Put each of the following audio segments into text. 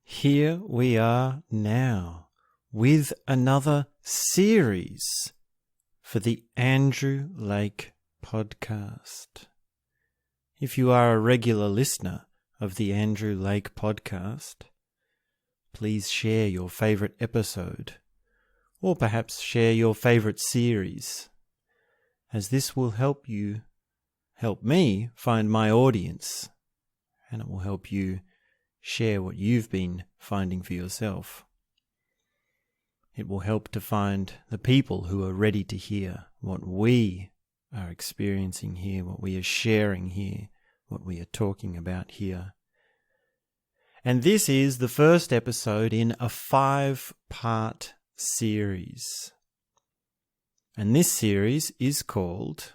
here we are now with another series for the Andrew Lake podcast. If you are a regular listener of the Andrew Lake podcast, please share your favourite episode, or perhaps share your favourite series, as this will help me find my audience, and it will help you share what you've been finding for yourself. It will help to find the people who are ready to hear what we are experiencing here, what we are sharing here, what we are talking about here. And this is the first episode in a 5-part series. And this series is called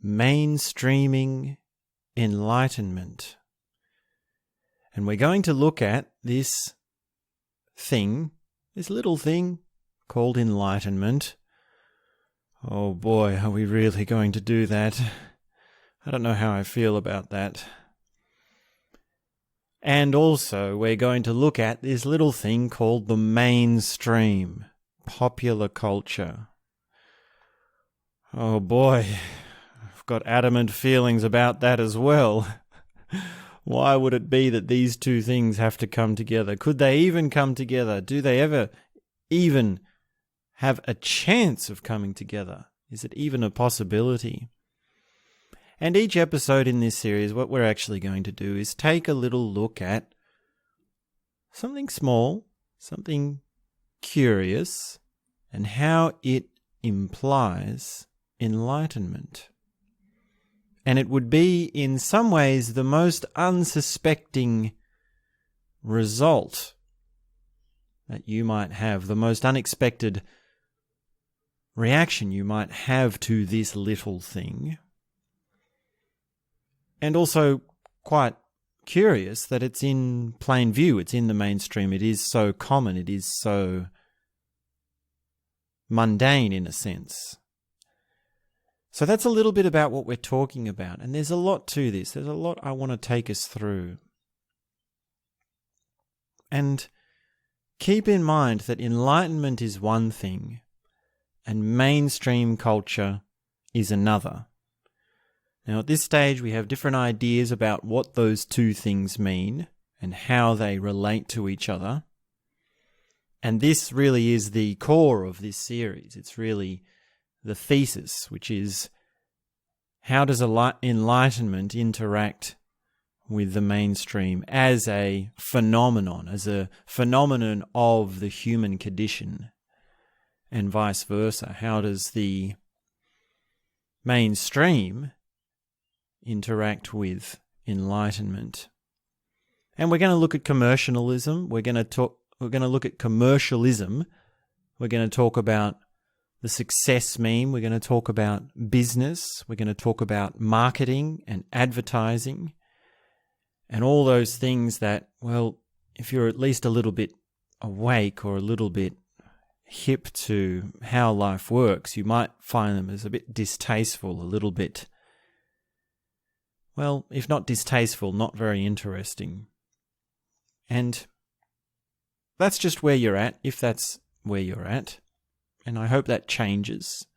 Mainstreaming Enlightenment. And we're going to look at this little thing called enlightenment. Oh boy, are we really going to do that? I don't know how I feel about that. And also, we're going to look at this little thing called the mainstream, popular culture. Oh boy, I've got adamant feelings about that as well. Why would it be that these two things have to come together? Could they even come together? Do they ever even have a chance of coming together? Is it even a possibility? And each episode in this series, what we're actually going to do is take a little look at something small, something curious, and how it implies enlightenment. And it would be, in some ways, the most unsuspecting result that you might have, the most unexpected reaction you might have to this little thing. And also quite curious that it's in plain view, it's in the mainstream, it is so common, it is so mundane in a sense. So that's a little bit about what we're talking about. And there's a lot to this. There's a lot I want to take us through. And keep in mind that enlightenment is one thing and mainstream culture is another. Now at this stage we have different ideas about what those two things mean and how they relate to each other. And this really is the core of this series. It's really the thesis, which is how does enlightenment interact with the mainstream as a phenomenon of the human condition, and vice versa. How does the mainstream interact with enlightenment? And we're going to look at commercialism. We're going to look at commercialism. We're going to talk about the success meme. We're going to talk about business. We're going to talk about marketing and advertising and all those things that, well, if you're at least a little bit awake or a little bit hip to how life works, you might find them as a bit distasteful, a little bit, well, if not distasteful, not very interesting. And that's just where you're at, if that's where you're at. And I hope that changes,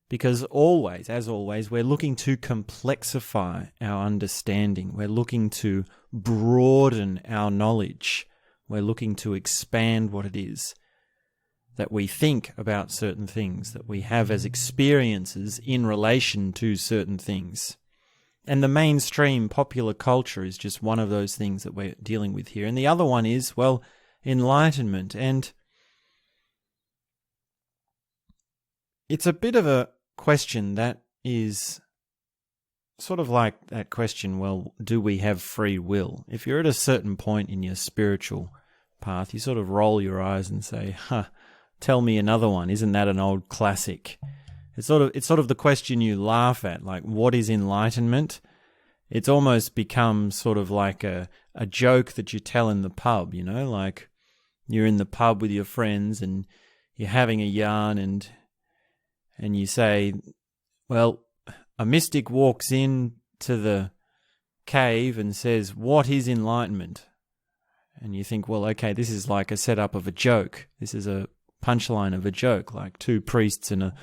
because always, as always, we're looking to complexify our understanding. We're looking to broaden our knowledge. We're looking to expand what it is that we think about certain things, that we have as experiences in relation to certain things. And the mainstream popular culture is just one of those things that we're dealing with here. And the other one is, well, enlightenment. And it's a bit of a question that is sort of like that question, well, do we have free will? If you're at a certain point in your spiritual path, you sort of roll your eyes and say, tell me another one. Isn't that an old classic? It's sort of the question you laugh at, like, what is enlightenment? It's almost become sort of like a joke that you tell in the pub, you know, like you're in the pub with your friends and you're having a yarn and you say, well, a mystic walks in to the cave and says, what is enlightenment? And you think, well, okay, this is like a setup of a joke. This is a punchline of a joke, like two priests and a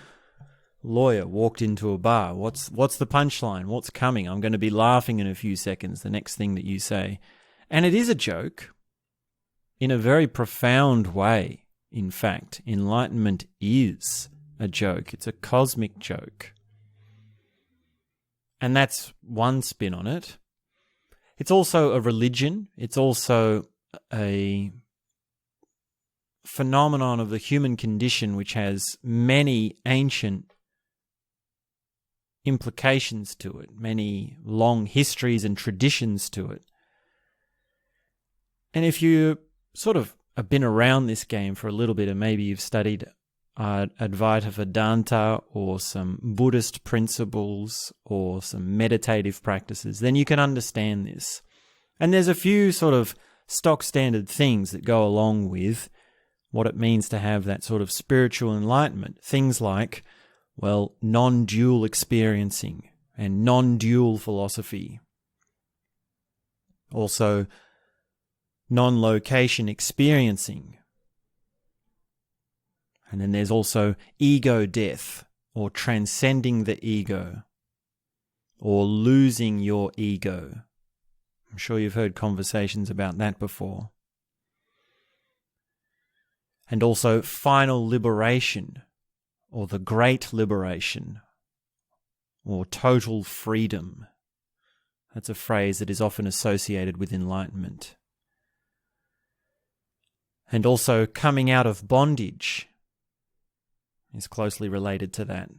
lawyer walked into a bar. What's the punchline? What's coming? I'm going to be laughing in a few seconds, the next thing that you say. And it is a joke in a very profound way. In fact, enlightenment is a joke. It's a cosmic joke. And that's one spin on it. It's also a religion. It's also a phenomenon of the human condition which has many ancient implications to it, many long histories and traditions to it. And if you sort of have been around this game for a little bit, and maybe you've studied Advaita Vedanta or some Buddhist principles or some meditative practices, then you can understand this. And there's a few sort of stock standard things that go along with what it means to have that sort of spiritual enlightenment. Things like, well, non-dual experiencing and non-dual philosophy. Also, non-location experiencing. And then there's also ego death, or transcending the ego, or losing your ego. I'm sure you've heard conversations about that before. And also final liberation, or the great liberation, or total freedom. That's a phrase that is often associated with enlightenment. And also coming out of bondage is closely related to that.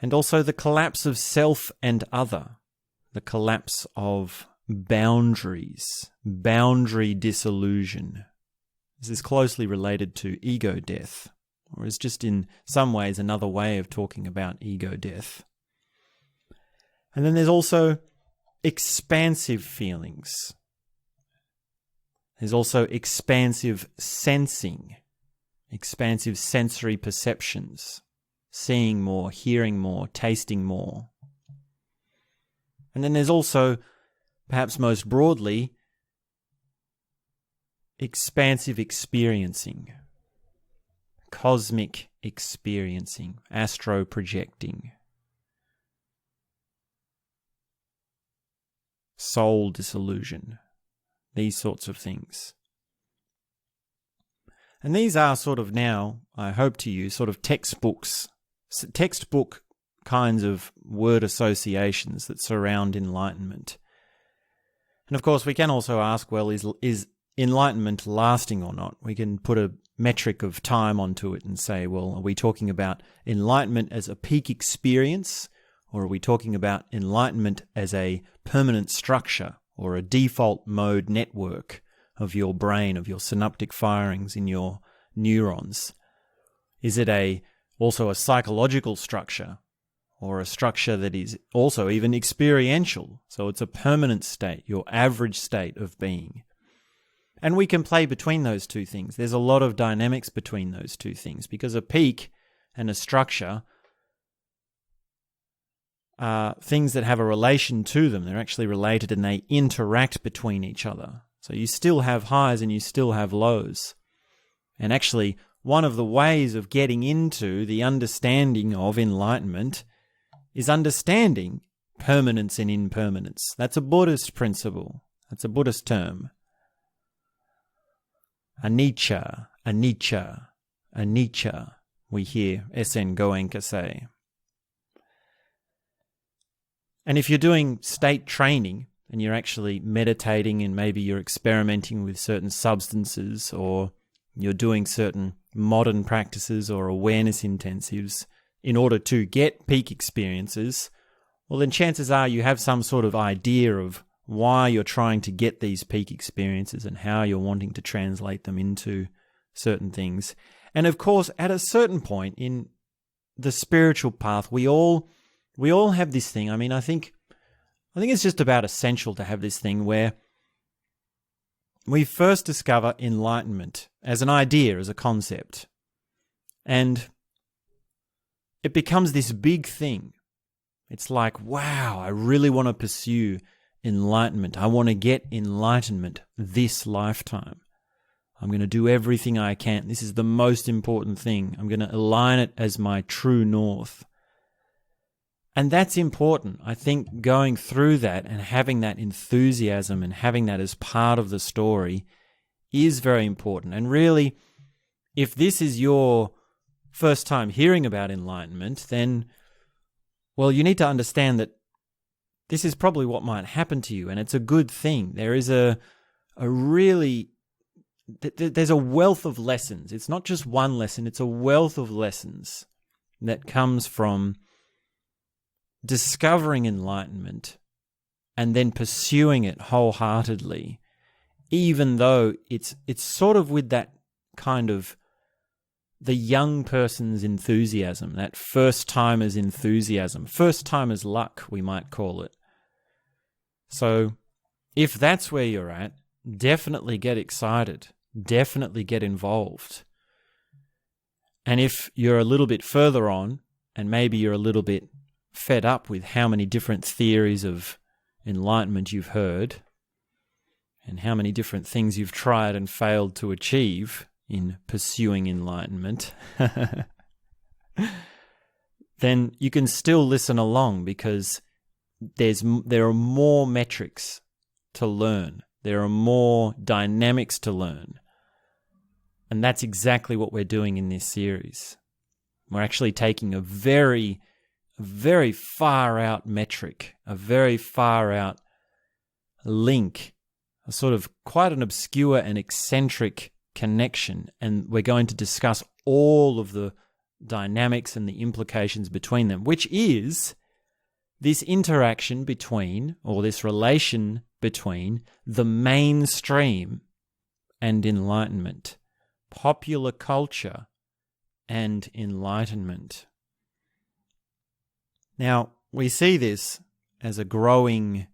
And also the collapse of self and other, the collapse of boundaries, boundary dissolution. This is closely related to ego death, or is just in some ways another way of talking about ego death. And then there's also expansive feelings. There's also expansive sensing, expansive sensory perceptions, seeing more, hearing more, tasting more. And then there's also, perhaps most broadly, expansive experiencing, cosmic experiencing, astro projecting, soul dissolution, these sorts of things. And these are sort of now, I hope to you, sort of textbook kinds of word associations that surround enlightenment. And of course, we can also ask, well, is enlightenment lasting or not? We can put a metric of time onto it and say, well, are we talking about enlightenment as a peak experience, or are we talking about enlightenment as a permanent structure or a default mode network of your brain, of your synaptic firings in your neurons? Is it also a psychological structure, or a structure that is also even experiential? So it's a permanent state, your average state of being. And we can play between those two things. There's a lot of dynamics between those two things, because a peak and a structure are things that have a relation to them. They're actually related and they interact between each other. So you still have highs and you still have lows. And actually, one of the ways of getting into the understanding of enlightenment is understanding permanence and impermanence. That's a Buddhist principle. That's a Buddhist term. Anicca, anicca, anicca, we hear S.N. Goenka say. And if you're doing state training and you're actually meditating and maybe you're experimenting with certain substances, or you're doing certain modern practices or awareness intensives in order to get peak experiences, well, then chances are you have some sort of idea of why you're trying to get these peak experiences and how you're wanting to translate them into certain things. And of course, at a certain point in the spiritual path, we all have this thing. I mean, I think it's just about essential to have this thing where we first discover enlightenment as an idea, as a concept. And it becomes this big thing. It's like, wow, I really want to pursue enlightenment. I want to get enlightenment this lifetime. I'm going to do everything I can. This is the most important thing. I'm going to align it as my true north. And that's important. I think going through that and having that enthusiasm and having that as part of the story is very important. And really, if this is your first time hearing about enlightenment, then, well, you need to understand that this is probably what might happen to you, and it's a good thing. There is there's a wealth of lessons. It's not just one lesson, it's a wealth of lessons that comes from discovering enlightenment and then pursuing it wholeheartedly, even though it's sort of with that kind of the young person's enthusiasm, that first-timer's enthusiasm, first-timer's luck, we might call it. So if that's where you're at, definitely get excited, definitely get involved. And if you're a little bit further on, and maybe you're a little bit fed up with how many different theories of enlightenment you've heard, and how many different things you've tried and failed to achieve in pursuing enlightenment, then you can still listen along, because there are more metrics to learn. There are more dynamics to learn. And that's exactly what we're doing in this series. We're actually taking a very far out metric, a very far out link, a sort of quite an obscure and eccentric connection, and we're going to discuss all of the dynamics and the implications between them, which is this interaction between, or this relation between, the mainstream and enlightenment, popular culture and enlightenment. Now, we see this as a growing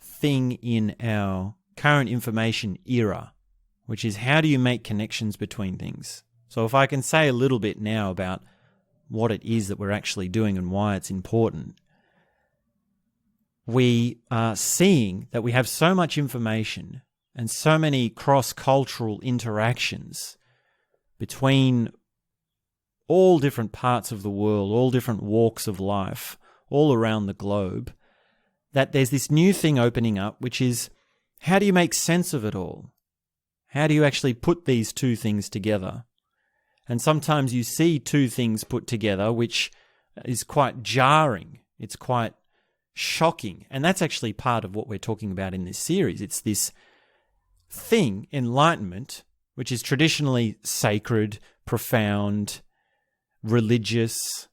thing in our current information era, which is how do you make connections between things? So if I can say a little bit now about what it is that we're actually doing and why it's important, we are seeing that we have so much information and so many cross-cultural interactions between all different parts of the world, all different walks of life, all around the globe, that there's this new thing opening up, which is, how do you make sense of it all? How do you actually put these two things together? And sometimes you see two things put together, which is quite jarring. It's quite shocking. And that's actually part of what we're talking about in this series. It's this thing, enlightenment, which is traditionally sacred, profound, religious,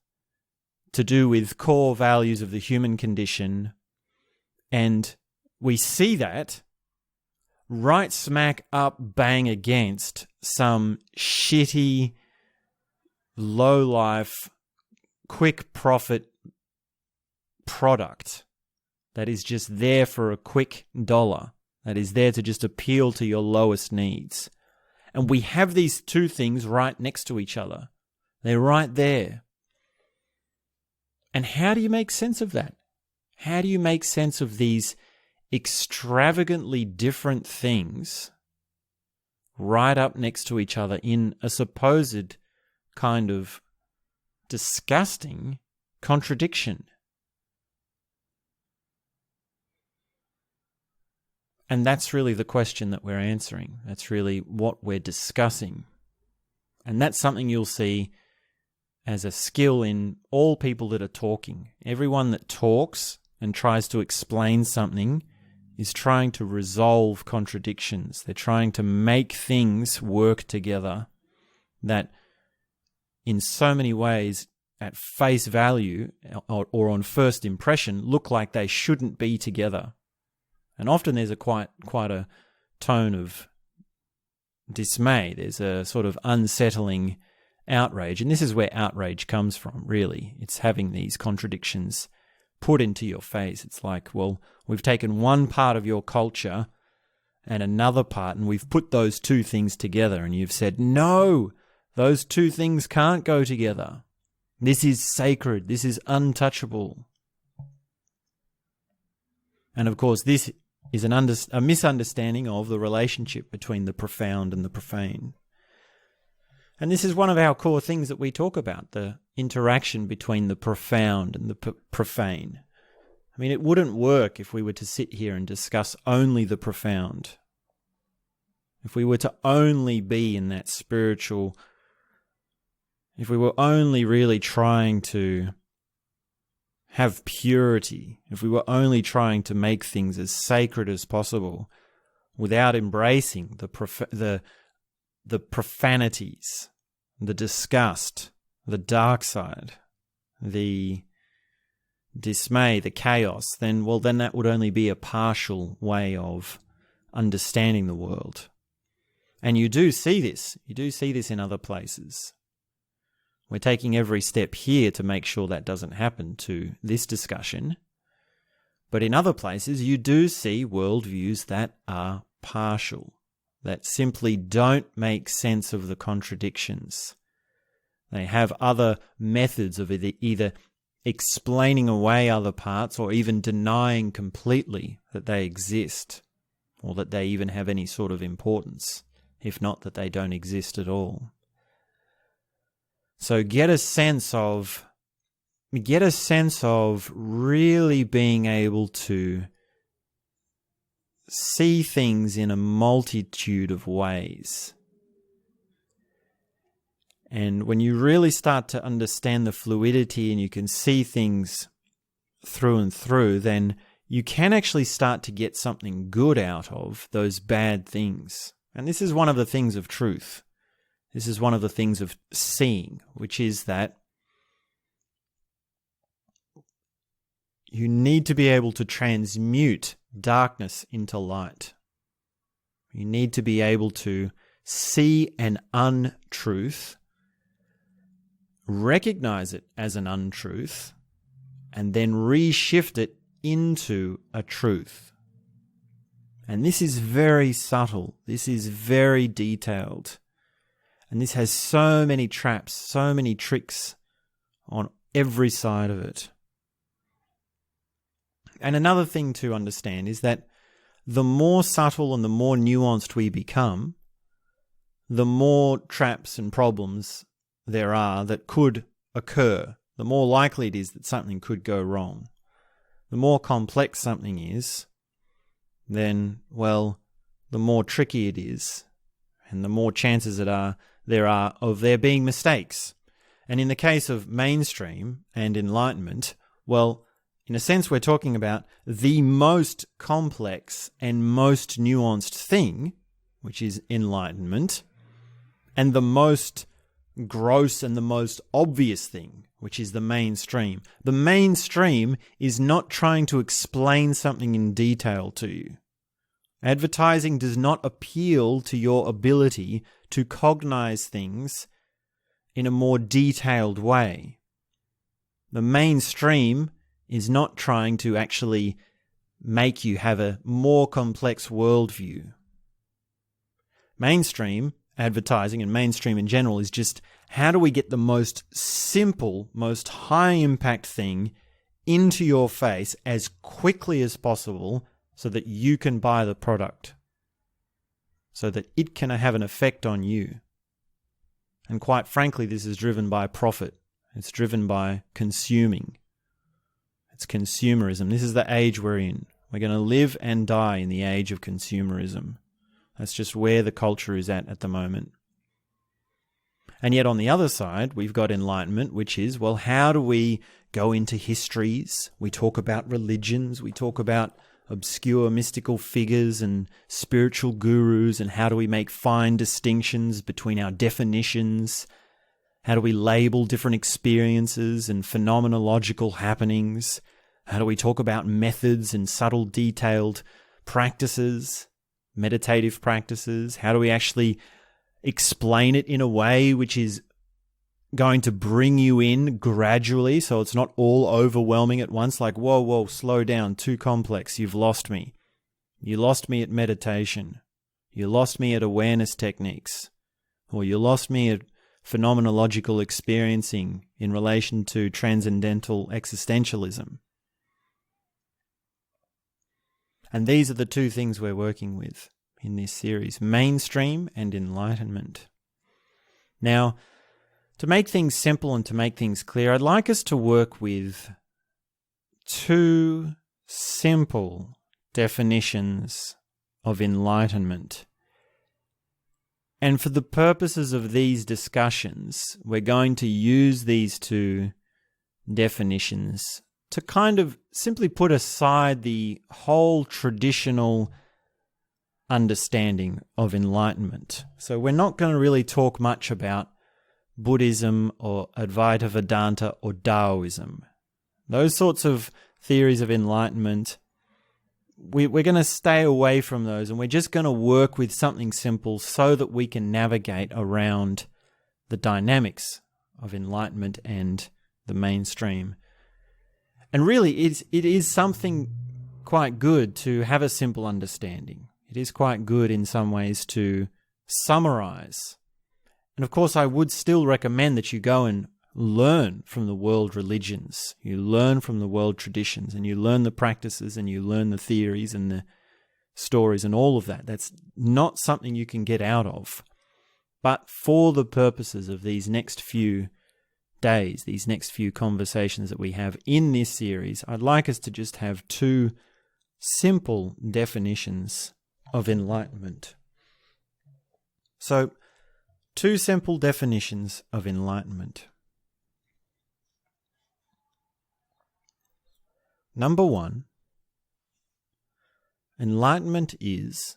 to do with core values of the human condition. And we see that right smack up bang against some shitty, low-life, quick profit product that is just there for a quick dollar, that is there to just appeal to your lowest needs. And we have these two things right next to each other. They're right there. And how do you make sense of that? How do you make sense of these extravagantly different things right up next to each other in a supposed kind of disgusting contradiction? And that's really the question that we're answering. That's really what we're discussing. And that's something you'll see as a skill in all people that are talking. Everyone that talks and tries to explain something is trying to resolve contradictions. They're trying to make things work together that in so many ways, at face value or on first impression, look like they shouldn't be together. And often there's quite a tone of dismay. There's a sort of unsettling outrage. And this is where outrage comes from, really. It's having these contradictions put into your face. It's like, well, we've taken one part of your culture and another part, and we've put those two things together, and you've said, no, those two things can't go together. This is sacred. This is untouchable. And of course, this is a misunderstanding of the relationship between the profound and the profane. And this is one of our core things that we talk about, the interaction between the profound and the profane. I mean, it wouldn't work if we were to sit here and discuss only the profound. If we were to only be in that spiritual, if we were only really trying to have purity, if we were only trying to make things as sacred as possible without embracing the profanities, the disgust, the dark side, the dismay, the chaos, then that would only be a partial way of understanding the world. And you do see this. You do see this in other places. We're taking every step here to make sure that doesn't happen to this discussion. But in other places, you do see worldviews that are partial, that simply don't make sense of the contradictions. They have other methods of either explaining away other parts or even denying completely that they exist or that they even have any sort of importance, if not that they don't exist at all. So get a sense of really being able to see things in a multitude of ways. And when you really start to understand the fluidity and you can see things through and through, then you can actually start to get something good out of those bad things. And this is one of the things of truth. This is one of the things of seeing, which is that you need to be able to transmute darkness into light. You need to be able to see an untruth, recognize it as an untruth, and then reshift it into a truth. And this is very subtle. This is very detailed. And this has so many traps, so many tricks on every side of it. And another thing to understand is that the more subtle and the more nuanced we become, the more traps and problems there are that could occur, the more likely it is that something could go wrong. The more complex something is, then, well, the more tricky it is, and the more chances there are of there being mistakes. And in the case of mainstream and Enlightenment, well, in a sense, we're talking about the most complex and most nuanced thing, which is Enlightenment, and the most gross and the most obvious thing, which is the mainstream. The mainstream is not trying to explain something in detail to you. Advertising does not appeal to your ability to cognize things in a more detailed way. The mainstream is not trying to actually make you have a more complex worldview. Mainstream advertising and mainstream in general is just, how do we get the most simple, most high impact thing into your face as quickly as possible so that you can buy the product, so that it can have an effect on you. And quite frankly, this is driven by profit. It's driven by consuming. It's consumerism. This is the age we're in. We're going to live and die in the age of consumerism. That's just where the culture is at the moment. And yet on the other side, we've got Enlightenment, which is, well, how do we go into histories? We talk about religions. We talk about obscure mystical figures and spiritual gurus, and how do we make fine distinctions between our definitions? How do we label different experiences and phenomenological happenings? How do we talk about methods and subtle, detailed practices, meditative practices? How do we actually explain it in a way which is going to bring you in gradually, so it's not all overwhelming at once, like, whoa, slow down, too complex, you've lost me. You lost me at meditation. You lost me at awareness techniques. Or you lost me at phenomenological experiencing in relation to transcendental existentialism. And these are the two things we're working with in this series, mainstream and enlightenment. Now, to make things simple and to make things clear, I'd like us to work with two simple definitions of enlightenment. And for the purposes of these discussions, we're going to use these two definitions to kind of simply put aside the whole traditional understanding of enlightenment. So we're not going to really talk much about Buddhism or Advaita Vedanta or Taoism. Those sorts of theories of enlightenment, we're going to stay away from those, and we're just going to work with something simple so that we can navigate around the dynamics of enlightenment and the mainstream. And really, it is something quite good to have a simple understanding. It is quite good in some ways to summarize. And of course, I would still recommend that you go and learn from the world religions. You learn from the world traditions, and you learn the practices, and you learn the theories and the stories and all of that. That's not something you can get out of. But for the purposes of these next few days, these next few conversations that we have in this series, I'd like us to just have two simple definitions of enlightenment. So, two simple definitions of enlightenment. Number one, enlightenment is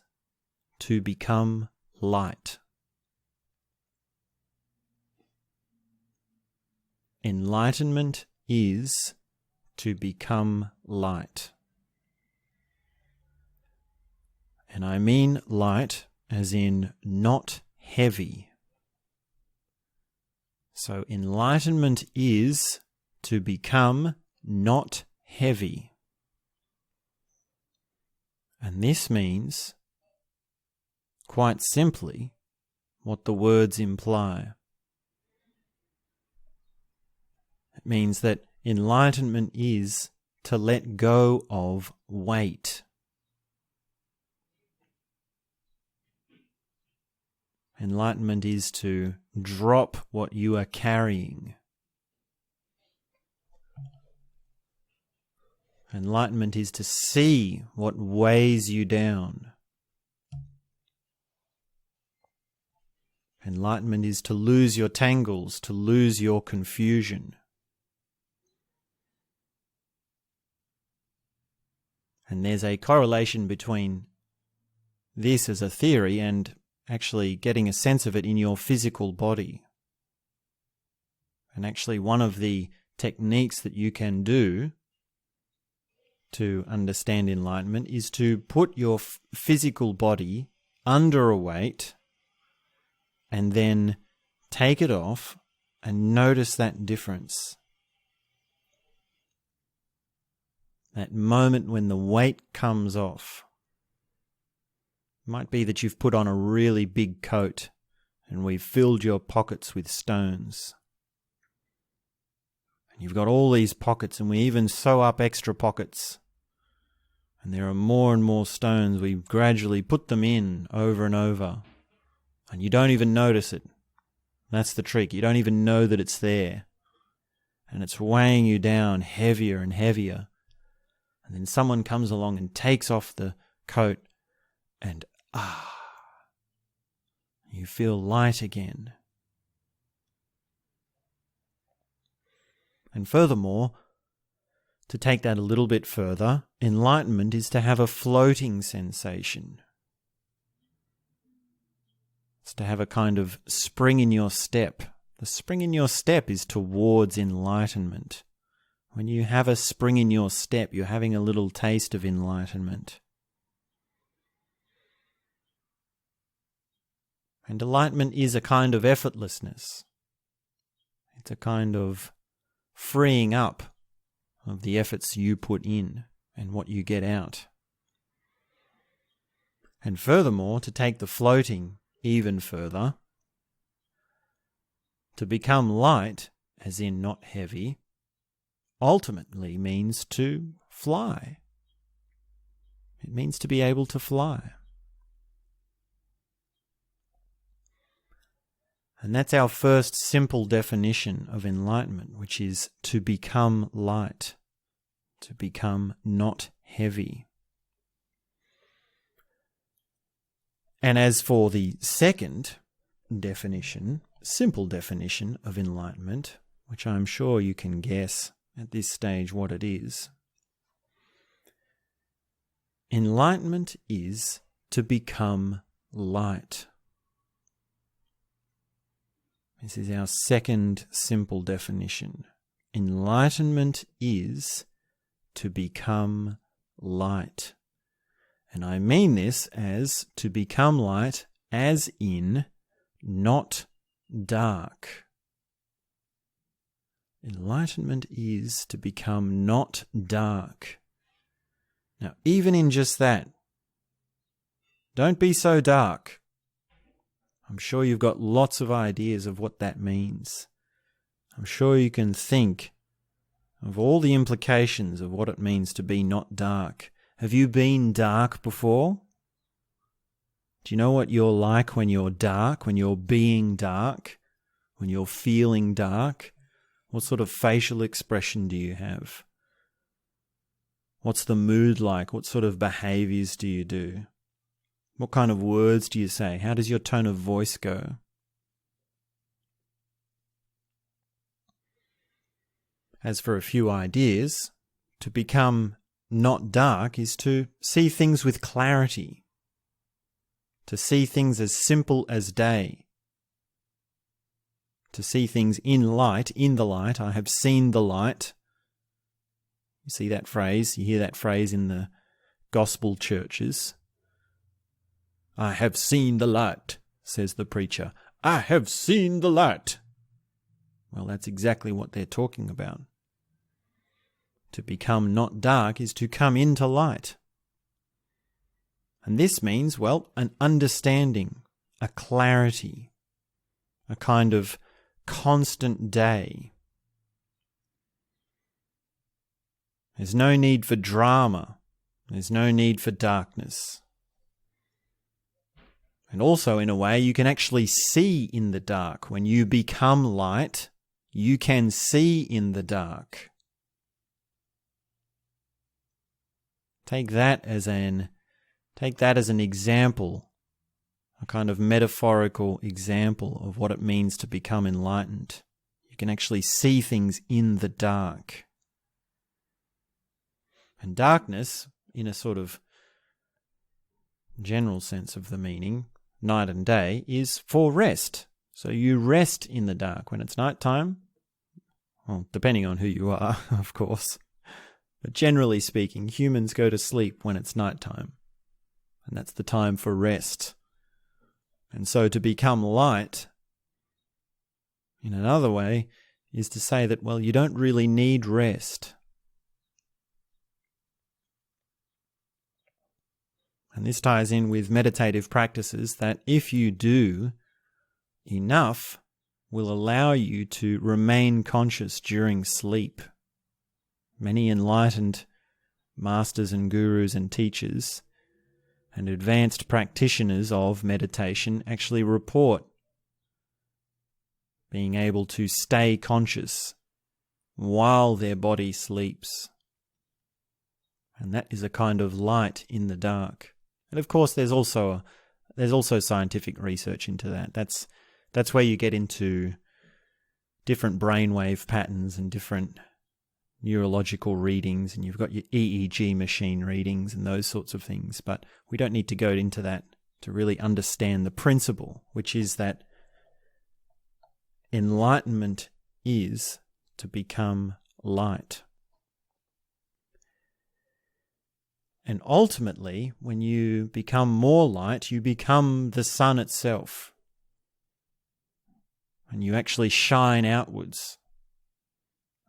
to become light. Enlightenment is to become light. And I mean light as in not heavy. So enlightenment is to become not heavy. And this means, quite simply, what the words imply. It means that enlightenment is to let go of weight. Enlightenment is to drop what you are carrying. Enlightenment is to see what weighs you down. Enlightenment is to lose your tangles, to lose your confusion. And there's a correlation between this as a theory and actually getting a sense of it in your physical body. And actually one of the techniques that you can do to understand enlightenment is to put your physical body under a weight and then take it off and notice that difference. That moment when the weight comes off. It might be that you've put on a really big coat and we've filled your pockets with stones. And you've got all these pockets, and we even sew up extra pockets. And there are more and more stones. We gradually put them in over and over. And you don't even notice it. That's the trick. You don't even know that it's there. And it's weighing you down heavier and heavier. And then someone comes along and takes off the coat and you feel light again. And furthermore, to take that a little bit further, enlightenment is to have a floating sensation. It's to have a kind of spring in your step. The spring in your step is towards enlightenment. When you have a spring in your step, you're having a little taste of enlightenment. And enlightenment is a kind of effortlessness. It's a kind of freeing up of the efforts you put in and what you get out. And furthermore, to take the floating even further, to become light, as in not heavy, ultimately means to fly. It means to be able to fly. And that's our first simple definition of enlightenment, which is to become light, to become not heavy. And as for the second definition, simple definition of enlightenment, which I'm sure you can guess at this stage what it is, enlightenment is to become light. This is our second simple definition. Enlightenment is to become light. And I mean this as to become light as in not dark. Enlightenment is to become not dark. Now, even in just that, don't be so dark. I'm sure you've got lots of ideas of what that means. I'm sure you can think of all the implications of what it means to be not dark. Have you been dark before? Do you know what you're like when you're dark, when you're being dark, when you're feeling dark? What sort of facial expression do you have? What's the mood like? What sort of behaviors do you do? What kind of words do you say? How does your tone of voice go? As for a few ideas, to become not dark is to see things with clarity, to see things as simple as day, to see things in light, in the light. I have seen the light. You see that phrase, you hear that phrase in the gospel churches. I have seen the light, says the preacher. I have seen the light. Well, that's exactly what they're talking about. To become not dark is to come into light. And this means, well, an understanding, a clarity, a kind of constant day. There's no need for drama. There's no need for darkness. And also, in a way, you can actually see in the dark. When you become light, you can see in the dark. Take that as an example, a kind of metaphorical example of what it means to become enlightened. You can actually see things in the dark. And darkness, in a sort of general sense of the meaning, night and day, is for rest. So you rest in the dark when it's nighttime. Well, depending on who you are, of course. But generally speaking, humans go to sleep when it's nighttime. And that's the time for rest. And so to become light, in another way, is to say that, well, you don't really need rest. And this ties in with meditative practices that if you do enough, will allow you to remain conscious during sleep. Many enlightened masters and gurus and teachers and advanced practitioners of meditation actually report being able to stay conscious while their body sleeps. And that is a kind of light in the dark. And of course, there's also scientific research into that. That's where you get into different brainwave patterns and different neurological readings, and you've got your EEG machine readings and those sorts of things. But we don't need to go into that to really understand the principle, which is that enlightenment is to become light. And ultimately, when you become more light, you become the sun itself. And you actually shine outwards.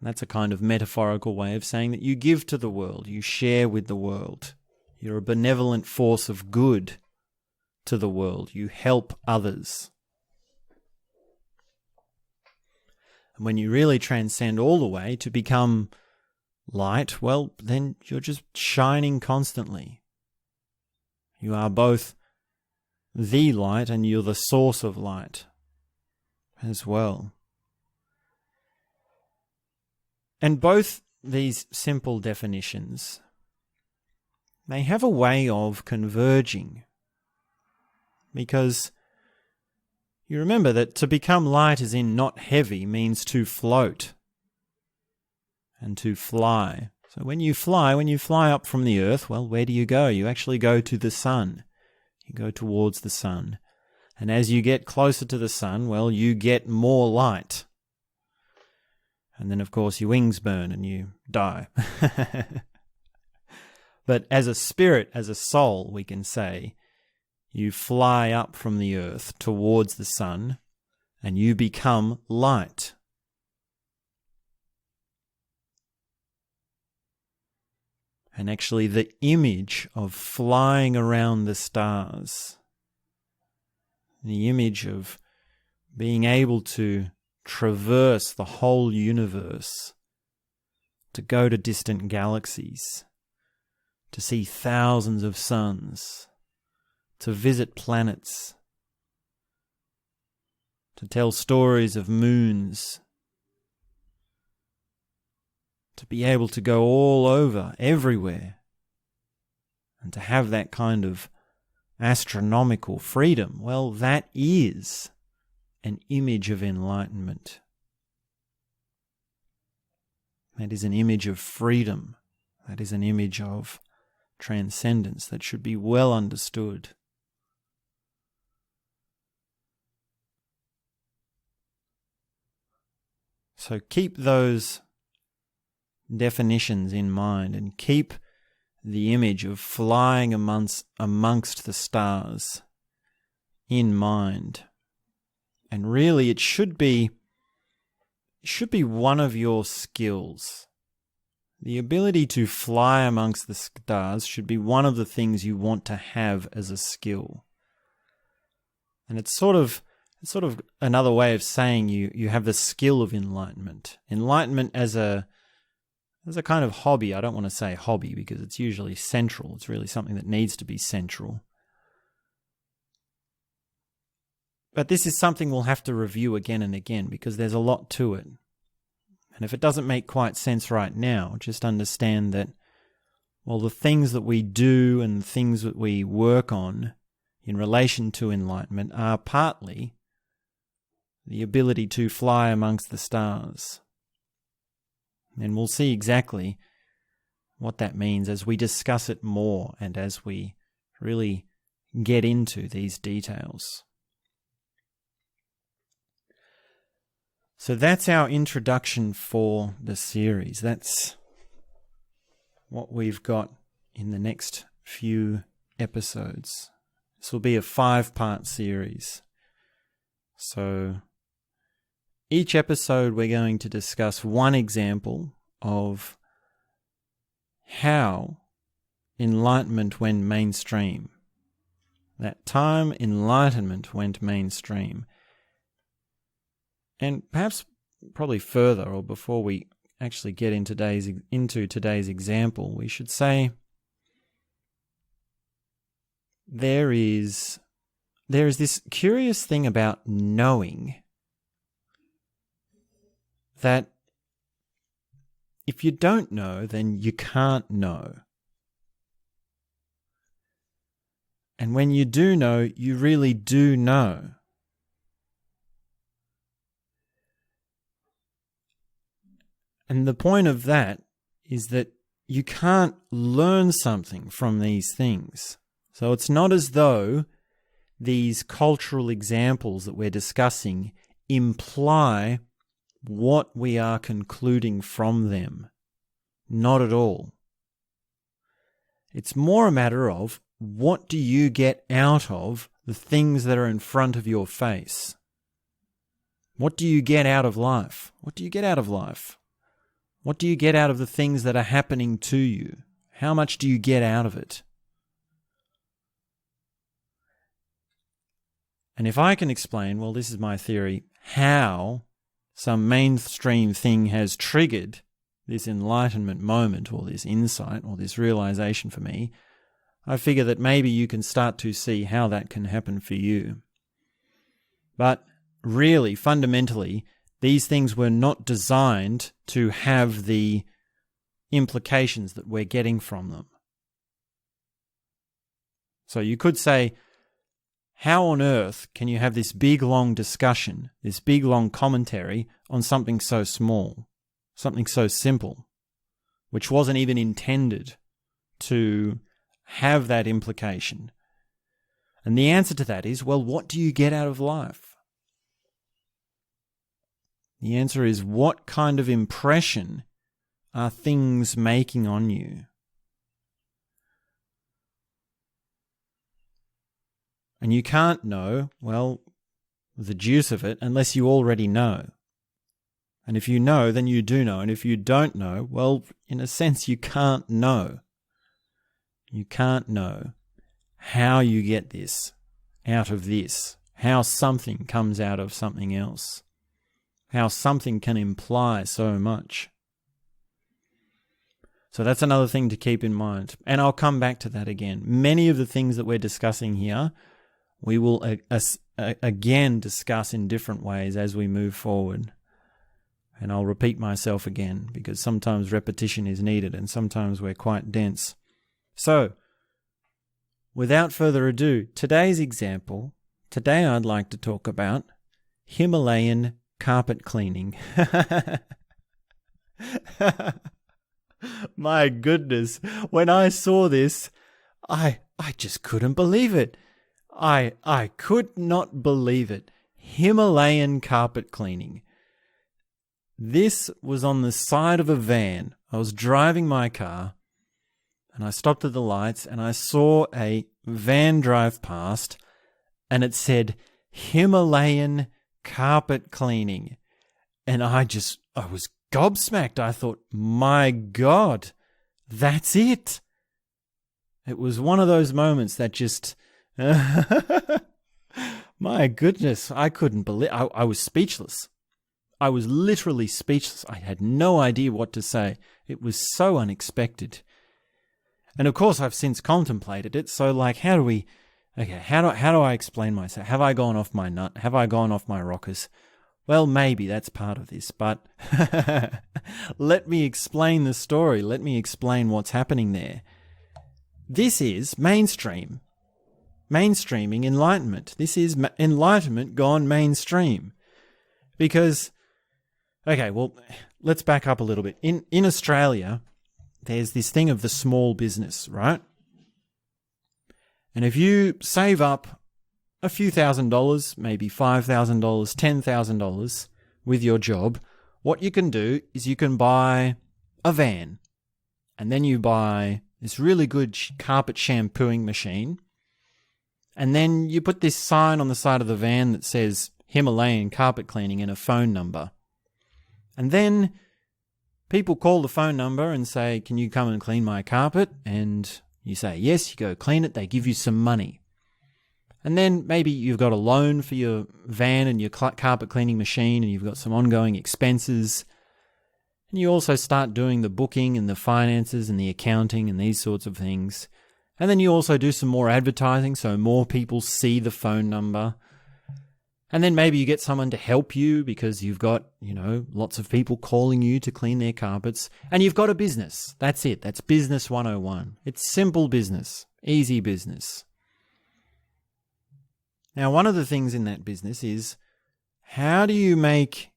And that's a kind of metaphorical way of saying that you give to the world, you share with the world. You're a benevolent force of good to the world. You help others. And when you really transcend all the way to become light, well, then you're just shining constantly. You are both the light and you're the source of light as well. And both these simple definitions, they have a way of converging, because you remember that to become light as in not heavy means to float and to fly. So when you fly up from the earth, well, where do you go? You actually go to the sun. You go towards the sun. And as you get closer to the sun, well, you get more light. And then, of course, your wings burn and you die. But as a spirit, as a soul, we can say, you fly up from the earth towards the sun and you become light. And actually the image of flying around the stars, the image of being able to traverse the whole universe, to go to distant galaxies, to see thousands of suns, to visit planets, to tell stories of moons, to be able to go all over, everywhere, and to have that kind of astronomical freedom, well, that is an image of enlightenment. That is an image of freedom. That is an image of transcendence that should be well understood. So keep those definitions in mind and keep the image of flying amongst the stars in mind. And really it should be one of your skills. The ability to fly amongst the stars should be one of the things you want to have as a skill. And it's sort of another way of saying you have the skill of enlightenment. Enlightenment as a kind of hobby. I don't want to say hobby because it's usually central. It's really something that needs to be central. But this is something we'll have to review again and again because there's a lot to it. And if it doesn't make quite sense right now, just understand that, well, the things that we do and the things that we work on in relation to enlightenment are partly the ability to fly amongst the stars. And we'll see exactly what that means as we discuss it more and as we really get into these details. So that's our introduction for the series. That's what we've got in the next few episodes. This will be a 5-part series. So each episode we're going to discuss one example of how enlightenment went mainstream. That time enlightenment went mainstream. And perhaps probably further, or before we actually get into today's example, we should say there is this curious thing about knowing that if you don't know, then you can't know. And when you do know, you really do know. And the point of that is that you can't learn something from these things. So it's not as though these cultural examples that we're discussing imply what we are concluding from them. Not at all. It's more a matter of what do you get out of the things that are in front of your face? What do you get out of life? What do you get out of life? What do you get out of the things that are happening to you? How much do you get out of it? And if I can explain, well, this is my theory, how some mainstream thing has triggered this enlightenment moment or this insight or this realization for me, I figure that maybe you can start to see how that can happen for you. But really, fundamentally, these things were not designed to have the implications that we're getting from them. So you could say, how on earth can you have this big, long discussion, this big, long commentary on something so small, something so simple, which wasn't even intended to have that implication? And the answer to that is, well, what do you get out of life? The answer is, what kind of impression are things making on you? And you can't know, well, the juice of it unless you already know. And if you know, then you do know. And if you don't know, well, in a sense, you can't know. You can't know how you get this out of this, how something comes out of something else, how something can imply so much. So that's another thing to keep in mind. And I'll come back to that again. Many of the things that we're discussing here, we will again discuss in different ways as we move forward. And I'll repeat myself again because sometimes repetition is needed and sometimes we're quite dense. So, without further ado, today's example, today I'd like to talk about Himalayan carpet cleaning. My goodness, when I saw this, I just couldn't believe it. I could not believe it. Himalayan carpet cleaning. This was on the side of a van. I was driving my car and I stopped at the lights and I saw a van drive past and it said Himalayan carpet cleaning. And I was gobsmacked. I thought, my God, that's it. It was one of those moments that just... My goodness, I couldn't believe... I was speechless. I was literally speechless. I had no idea what to say. It was so unexpected. And of course, I've since contemplated it. So, like, how do I explain myself? Have I gone off my nut? Have I gone off my rockers? Well, maybe that's part of this, but let me explain the story. Let me explain what's happening there. This is mainstreaming Enlightenment. This is Enlightenment gone mainstream. Because, okay, well, let's back up a little bit. In Australia, there's this thing of the small business, right? And if you save up a few $1,000s, maybe $5,000, $10,000 with your job, what you can do is you can buy a van and then you buy this really good carpet shampooing machine and then you put this sign on the side of the van that says Himalayan carpet cleaning and a phone number. And then people call the phone number and say, can you come and clean my carpet? And you say, yes, you go clean it. They give you some money. And then maybe you've got a loan for your van and your carpet cleaning machine and you've got some ongoing expenses. And you also start doing the booking and the finances and the accounting and these sorts of things. And then you also do some more advertising so more people see the phone number. And then maybe you get someone to help you because you've got, lots of people calling you to clean their carpets. And you've got a business. That's it. That's business 101. It's simple business, easy business. Now, one of the things in that business is, how do you make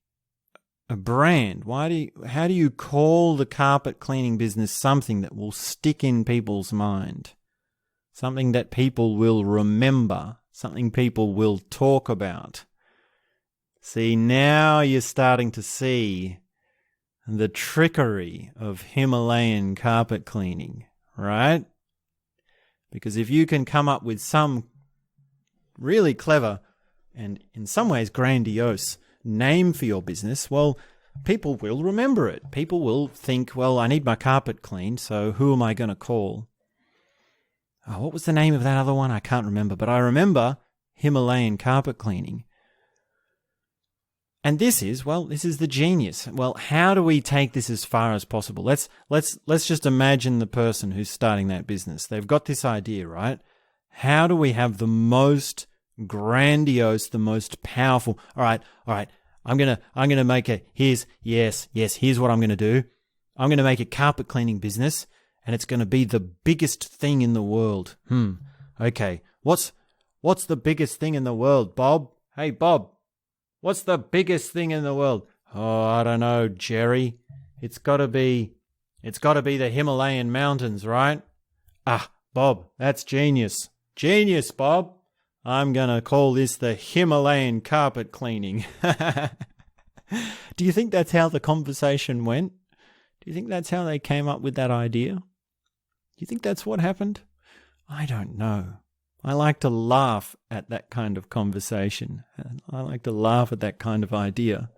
a brand? How do you call the carpet cleaning business something that will stick in people's mind? Something that people will remember, something people will talk about. See, now you're starting to see the trickery of Himalayan carpet cleaning, right? Because if you can come up with some really clever and in some ways grandiose name for your business, well, people will remember it. People will think, well, I need my carpet cleaned, so who am I going to call? Oh, what was the name of that other one? I can't remember, but I remember Himalayan carpet cleaning. And this is the genius. Well, how do we take this as far as possible? Let's just imagine the person who's starting that business. They've got this idea, right? How do we have the most grandiose, the most powerful? All right. I'm gonna make here's what I'm gonna do. I'm gonna make a carpet cleaning business, and it's gonna be the biggest thing in the world. Okay. What's the biggest thing in the world, Bob? Hey, Bob. What's the biggest thing in the world? Oh, I don't know, Jerry. It's got to be the Himalayan mountains, right? Ah, Bob, that's genius. Genius, Bob. I'm going to call this the Himalayan Carpet Cleaning. Do you think that's how the conversation went? Do you think that's how they came up with that idea? Do you think that's what happened? I don't know. I like to laugh at that kind of conversation. I like to laugh at that kind of idea.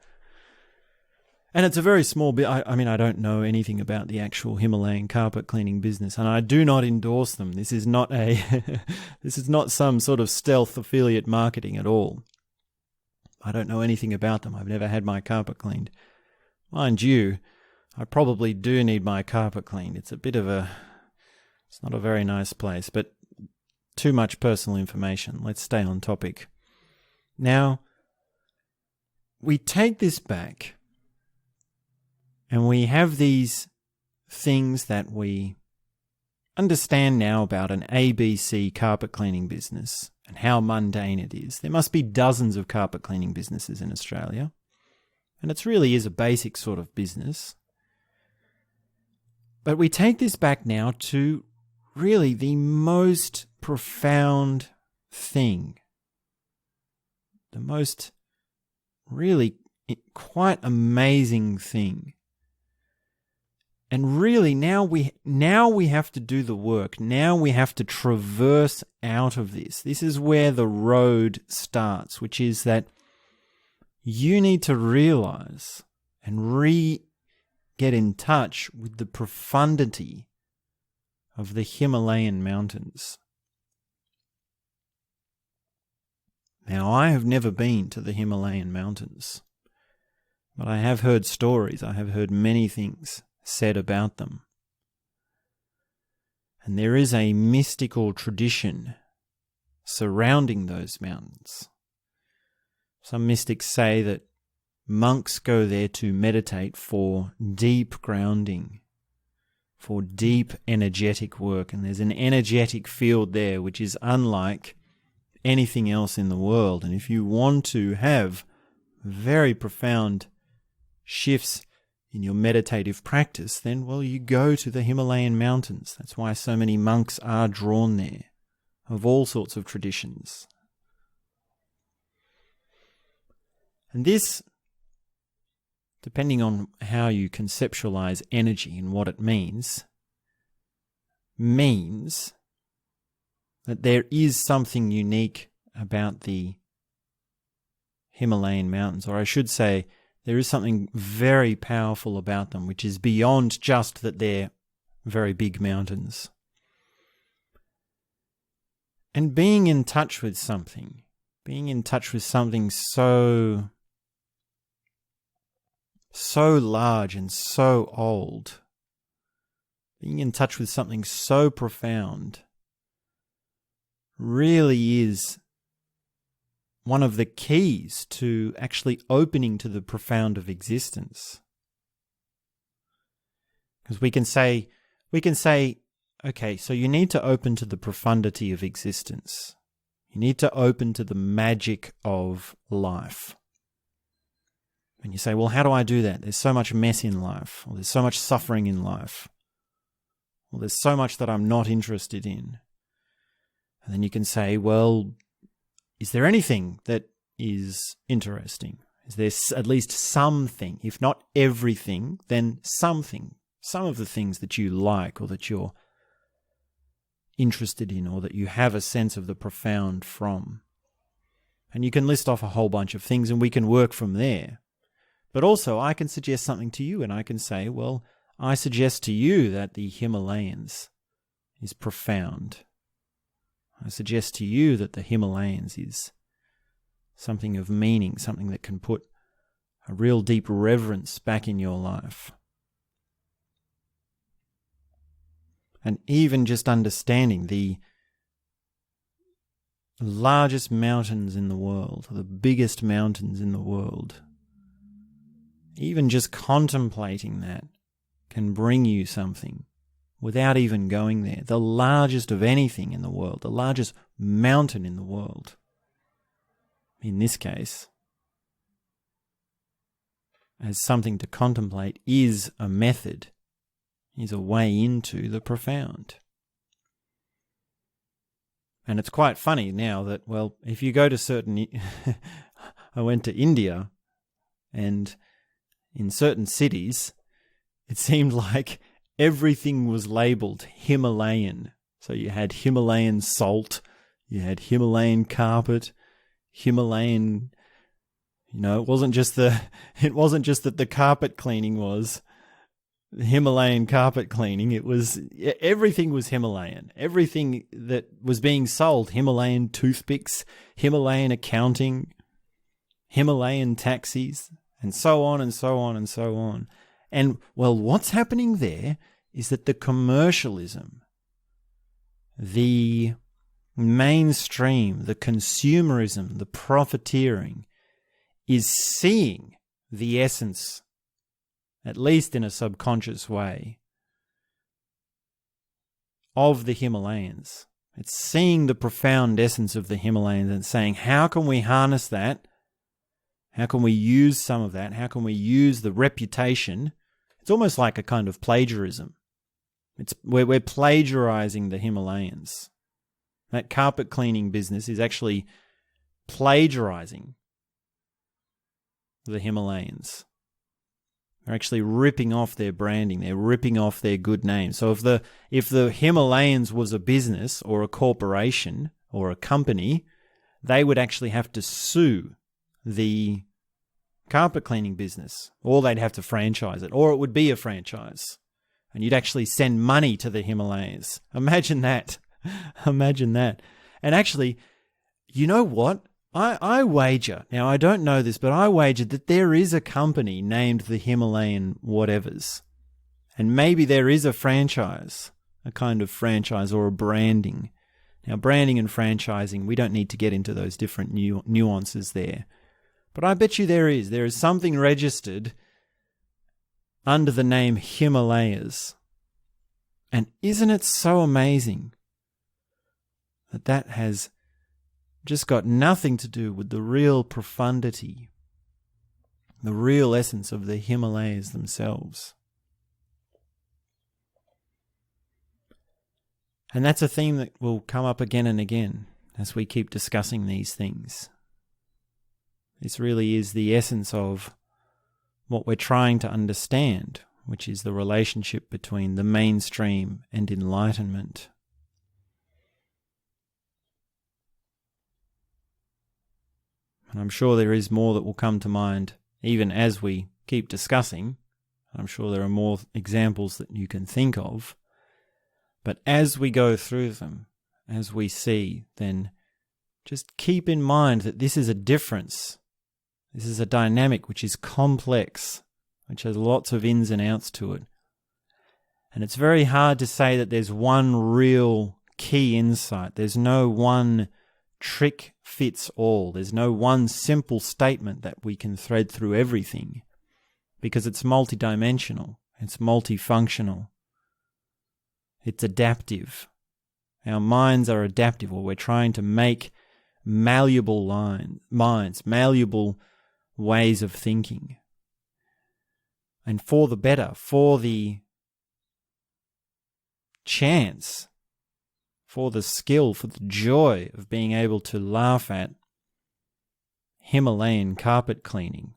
And it's a very small bit. I mean, I don't know anything about the actual Himalayan carpet cleaning business, and I do not endorse them. This is not this is not some sort of stealth affiliate marketing at all. I don't know anything about them. I've never had my carpet cleaned. Mind you, I probably do need my carpet cleaned. It's not a very nice place, but too much personal information. Let's stay on topic. Now, we take this back and we have these things that we understand now about an ABC carpet cleaning business and how mundane it is. There must be dozens of carpet cleaning businesses in Australia, and it really is a basic sort of business. But we take this back now to really the most profound thing, the most really quite amazing thing. And really now we have to do the work. Now we have to traverse out of this. This is where the road starts, which is that you need to realize and get in touch with the profundity of the Himalayan mountains. Now, I have never been to the Himalayan mountains, but I have heard stories. I have heard many things said about them. And there is a mystical tradition surrounding those mountains. Some mystics say that monks go there to meditate for deep grounding, for deep energetic work. And there's an energetic field there which is unlike anything else in the world. And if you want to have very profound shifts in your meditative practice, then, well, you go to the Himalayan mountains. That's why so many monks are drawn there, of all sorts of traditions. And this, depending on how you conceptualize energy and what it means that there is something unique about the Himalayan mountains, or I should say, there is something very powerful about them, which is beyond just that they're very big mountains. And being in touch with something so large and so old, being in touch with something so profound, really is one of the keys to actually opening to the profound of existence. Because we can say, okay, so you need to open to the profundity of existence. You need to open to the magic of life. And you say, well, how do I do that? There's so much mess in life, or there's so much suffering in life, or there's so much that I'm not interested in. And then you can say, well, is there anything that is interesting? Is there at least something, if not everything, then something, some of the things that you like or that you're interested in or that you have a sense of the profound from? And you can list off a whole bunch of things and we can work from there. But also I can suggest something to you and I can say, well, I suggest to you that the Himalayas is profound. I suggest to you that the Himalayas is something of meaning, something that can put a real deep reverence back in your life. And even just understanding the largest mountains in the world, the biggest mountains in the world, even just contemplating that can bring you something without even going there. The largest of anything in the world, the largest mountain in the world, in this case, as something to contemplate, is a method, is a way into the profound. And it's quite funny now that, well, if you go to certain... I went to India, and in certain cities, it seemed like everything was labelled Himalayan. So you had Himalayan salt, you had Himalayan carpet, Himalayan... it wasn't just that the carpet cleaning was Himalayan carpet cleaning. It was, everything was Himalayan. Everything that was being sold, Himalayan toothpicks, Himalayan accounting, Himalayan taxis, and so on and so on and so on. And, well, what's happening there is that the commercialism, the mainstream, the consumerism, the profiteering, is seeing the essence, at least in a subconscious way, of the Himalayas. It's seeing the profound essence of the Himalayas and saying, how can we harness that? How can we use some of that? How can we use the reputation? It's almost like a kind of plagiarism. We're plagiarizing the Himalayas. That carpet cleaning business is actually plagiarizing the Himalayas. They're actually ripping off their branding. They're ripping off their good name. So if the Himalayas was a business or a corporation or a company, they would actually have to sue the carpet cleaning business, or they'd have to franchise it, or it would be a franchise, and you'd actually send money to the Himalayas. Imagine that. Imagine that. And actually, you know what? I wager, now I don't know this, but I wager that there is a company named the Himalayan whatevers. And maybe there is a franchise, a kind of franchise or a branding. Now, branding and franchising, we don't need to get into those different nuances there. But I bet you there is. There is something registered under the name Himalayas. And isn't it so amazing that that has just got nothing to do with the real profundity, the real essence of the Himalayas themselves? And that's a theme that will come up again and again as we keep discussing these things. This really is the essence of what we're trying to understand, which is the relationship between the mainstream and enlightenment. And I'm sure there is more that will come to mind even as we keep discussing. I'm sure there are more examples that you can think of. But as we go through them, as we see, then just keep in mind that this is a difference. This is a dynamic which is complex, which has lots of ins and outs to it. And it's very hard to say that there's one real key insight. There's no one trick fits all. There's no one simple statement that we can thread through everything, because it's multidimensional, it's multifunctional, it's adaptive. Our minds are adaptive, or we're trying to make malleable minds, malleable ways of thinking. And for the better, for the chance, for the skill, for the joy of being able to laugh at Himalayan carpet cleaning,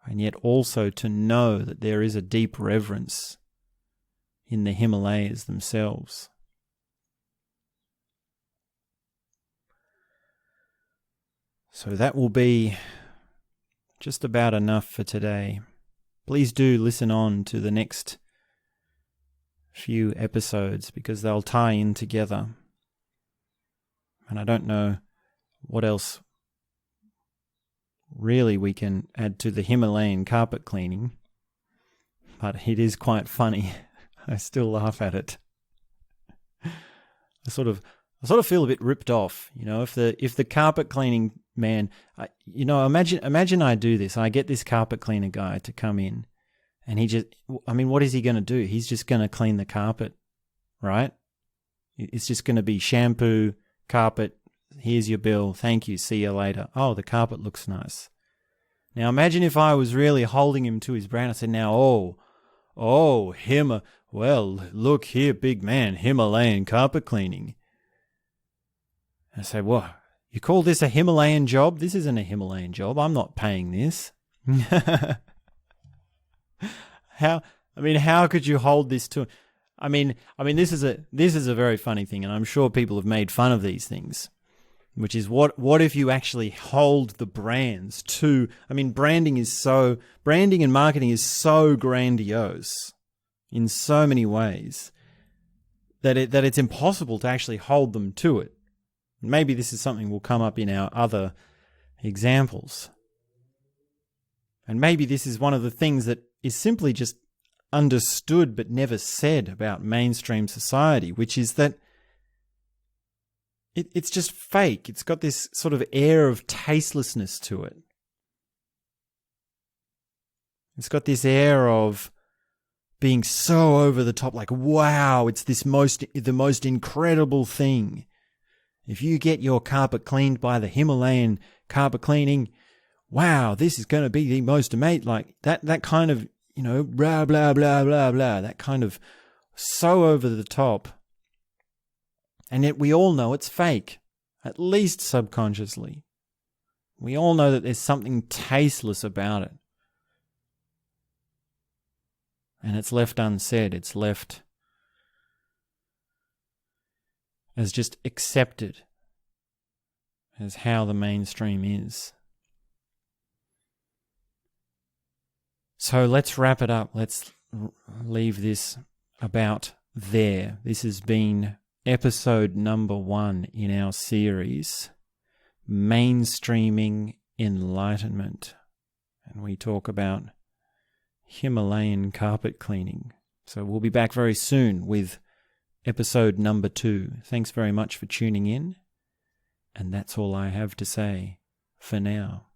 and yet also to know that there is a deep reverence in the Himalayas themselves. So that will be just about enough for today. Please do listen on to the next few episodes, because they'll tie in together. And I don't know what else really we can add to the Himalayan carpet cleaning, but it is quite funny. I still laugh at it. I sort of feel a bit ripped off, if the carpet cleaning man, imagine I do this. I get this carpet cleaner guy to come in, and what is he going to do? He's just going to clean the carpet, right? It's just going to be shampoo, carpet, here's your bill, thank you, see you later. Oh, the carpet looks nice. Now imagine if I was really holding him to his brand. I said, now, well, look here, big man, Himalayan carpet cleaning. I say, what? You call this a Himalayan job? This isn't a Himalayan job. I'm not paying this. How could you hold this to? This is a very funny thing, and I'm sure people have made fun of these things. Which is what if you actually hold the brands to? Branding and marketing is so grandiose in so many ways that it's impossible to actually hold them to it. Maybe this is something will come up in our other examples. And maybe this is one of the things that is simply just understood but never said about mainstream society, which is that it's just fake. It's got this sort of air of tastelessness to it. It's got this air of being so over the top, like, wow, it's the most incredible thing. If you get your carpet cleaned by the Himalayan carpet cleaning, wow, this is going to be the most amazing, like that kind of, blah, blah, blah, blah, blah, that kind of so over the top. And yet we all know it's fake, at least subconsciously. We all know that there's something tasteless about it. And it's left unsaid. It's left as just accepted as how the mainstream is. So let's wrap it up. Let's leave this about there. This has been episode number 1 in our series, Mainstreaming Enlightenment. And we talk about Himalayan carpet cleaning. So we'll be back very soon with episode number 2. Thanks very much for tuning in. And that's all I have to say for now.